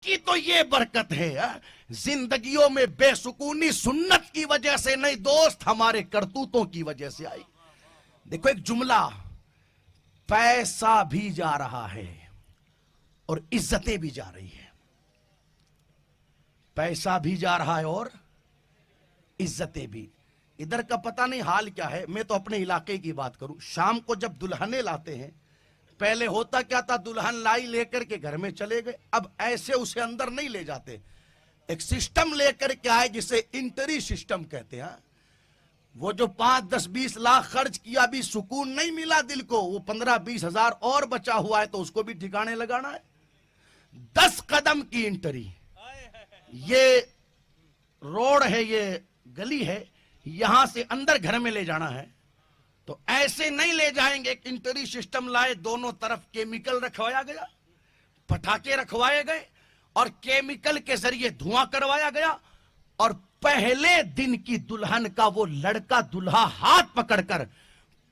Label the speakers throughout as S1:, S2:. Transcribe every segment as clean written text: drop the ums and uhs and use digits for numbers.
S1: की तो ये बरकत है, जिंदगियों में बेसुकूनी सुन्नत की वजह से नहीं दोस्त, हमारे करतूतों की वजह से आई। देखो एक जुमला, पैसा भी जा रहा है और इज्जतें भी जा रही है। पैसा भी जा रहा है और इज्जतें भी। इधर का पता नहीं हाल क्या है, मैं तो अपने इलाके की बात करूं। शाम को जब दुल्हने लाते हैं, पहले होता क्या था, दुल्हन लाई लेकर के घर में चले गए। अब ऐसे उसे अंदर नहीं ले जाते, एक सिस्टम लेकर के आए जिसे इंटरी सिस्टम कहते हैं। वो जो 5, 10, 20 लाख खर्च किया, भी सुकून नहीं मिला दिल को, वो 15, 20 हजार और बचा हुआ है तो उसको भी ठिकाने लगाना है। 10 कदम की इंटरी, ये रोड है, ये गली है, यहां से अंदर घर में ले जाना है तो ऐसे नहीं ले जाएंगे। एक इंटरी सिस्टम लाए, दोनों तरफ केमिकल रखवाया गया, पटाखे रखवाए गए और केमिकल के जरिए धुआं करवाया गया। और पहले दिन की दुल्हन का वो लड़का दूल्हा हाथ पकड़कर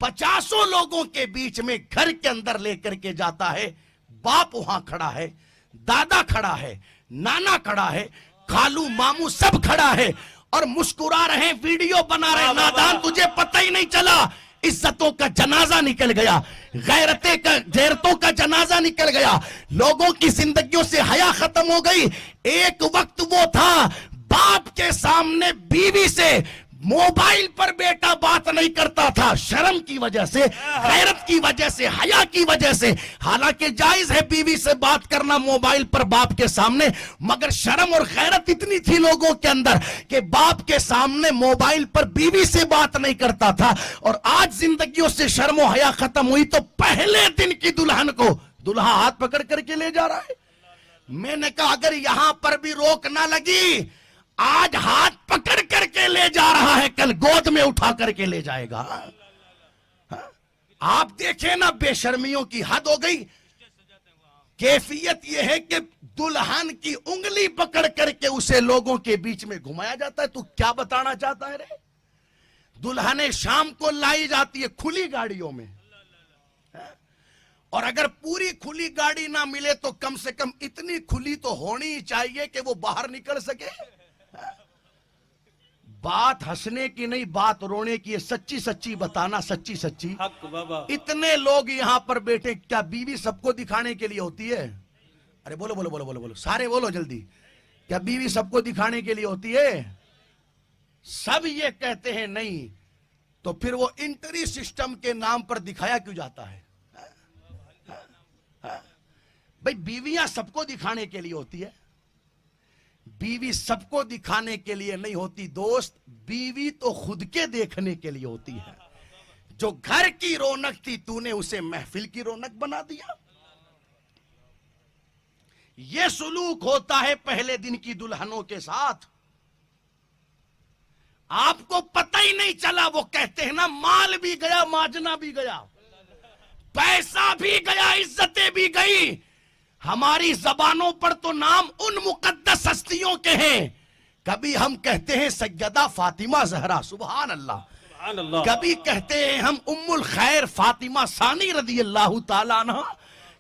S1: 50 लोगों के बीच में घर के अंदर लेकर के जाता है। बाप वहां खड़ा है, दादा खड़ा है, नाना खड़ा है, खालू मामू सब खड़ा है और मुस्कुरा रहे, वीडियो बना रहे। नादान, तुझे पता ही नहीं चला, इज्जतों का जनाजा निकल गया, गैरतों का जनाजा निकल गया, लोगों की जिंदगियों से हया खत्म हो गई। एक वक्त वो था, बाप के सामने बीवी से मोबाइल पर बेटा बात नहीं करता था, शर्म की वजह से, गैरत की वजह से, हया की वजह से। हालांकि जायज है बीवी से बात करना मोबाइल पर बाप के सामने, मगर शर्म और गैरत इतनी थी लोगों के अंदर कि बाप के सामने मोबाइल पर बीवी से बात नहीं करता था। और आज जिंदगियों से शर्म और हया खत्म हुई तो पहले दिन की दुल्हन को दूल्हा हाथ पकड़ करके ले जा रहा है। मैंने कहा अगर यहां पर भी रोक ना लगी, आज हाथ पकड़ करके ले जा रहा है, कल गोद में उठा करके ले जाएगा। आप देखें ना, बेशर्मियों की हद हो गई। कैफियत यह है कि दुल्हन की उंगली पकड़ करके उसे लोगों के बीच में घुमाया जाता है। तू क्या बताना चाहता है रे? दुल्हने शाम को लाई जाती है खुली गाड़ियों में, और अगर पूरी खुली गाड़ी ना मिले तो कम से कम इतनी खुली तो होनी ही चाहिए कि वो बाहर निकल सके। बात हंसने की नहीं, बात रोने की है। सच्ची सच्ची बताना, सच्ची सच्ची। इतने लोग यहां पर बैठे, क्या बीवी सबको दिखाने के लिए होती है? अरे बोलो बोलो बोलो बोलो बोलो, सारे बोलो जल्दी। क्या बीवी सबको दिखाने के लिए होती है? सब ये कहते हैं नहीं, तो फिर वो इंटरी सिस्टम के नाम पर दिखाया क्यों जाता है? भाई बीवियां सबको दिखाने के लिए होती है, बीवी सबको दिखाने के लिए नहीं होती दोस्त। बीवी तो खुद के देखने के लिए होती है। जो घर की रौनक थी, तूने उसे महफिल की रौनक बना दिया। यह सुलूक होता है पहले दिन की दुल्हनों के साथ। आपको पता ही नहीं चला, वो कहते हैं ना, माल भी गया, माजना भी गया, पैसा भी गया, इज्जतें भी गई। हमारी जबानों पर तो नाम उन मुकद्दस हस्तियों के हैं। कभी हम कहते हैं सैयदा फातिमा ज़हरा, सुभान अल्लाह। कभी कहते हैं हम उम्मुल खैर फातिमा सानी रदी अल्लाह ताला अन्हा,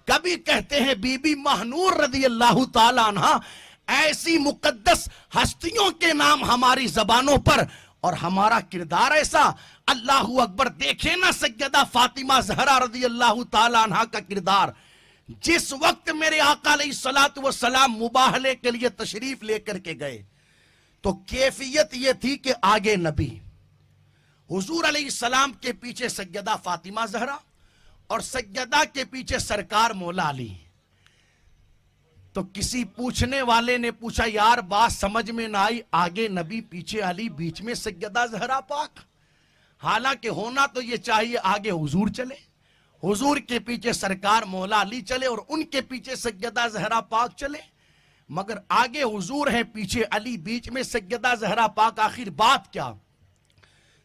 S1: कभी कहते हैं बीबी महनूर रदी अल्लाह ताला अन्हा। ऐसी मुकद्दस हस्तियों के नाम हमारी जबानों पर, और हमारा किरदार ऐसा। अल्लाहू अकबर, देखे ना सैयदा फातिमा ज़हरा रदी अल्लाह ताला अन्हा का किरदार। जिस वक्त मेरे आका अलैहिस्सलातु वस्सलाम मुबाहले के लिए तशरीफ लेकर के गए तो कैफियत यह थी कि आगे नबी, हुजूर अलैहिस्सलाम के पीछे सैयदा फातिमा ज़हरा और सैयदा के पीछे सरकार मौला अली। तो किसी पूछने वाले ने पूछा, यार बात समझ में ना आई, आगे नबी पीछे अली बीच में सैयदा ज़हरा पाक। हालांकि होना तो यह चाहिए आगे हुजूर चले, हुजूर के पीछे सरकार मौला अली चले और उनके पीछे सैयदा ज़हरा पाक चले, मगर आगे हुजूर है, पीछे अली, बीच में सैयदा ज़हरा पाक। आखिर बात क्या?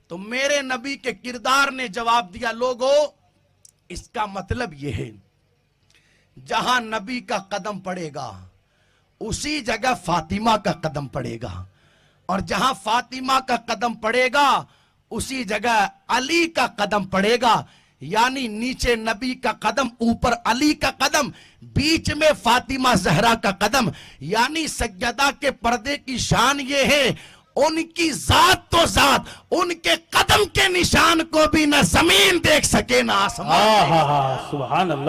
S1: तो मेरे नबी के किरदार ने जवाब दिया, लोगों इसका मतलब यह है, जहां नबी का कदम पड़ेगा उसी जगह फातिमा का कदम पड़ेगा, और जहां फातिमा का कदम पड़ेगा उसी जगह अली का कदम पड़ेगा। यानी नीचे नबी का कदम, ऊपर अली का कदम, बीच में फातिमा जहरा का कदम। यानी सज्जदा के पर्दे की शान ये है, उनकी जात तो जात, उनके कदम के निशान को भी न जमीन देख सके न आसमान।
S2: सुभान अल्लाह।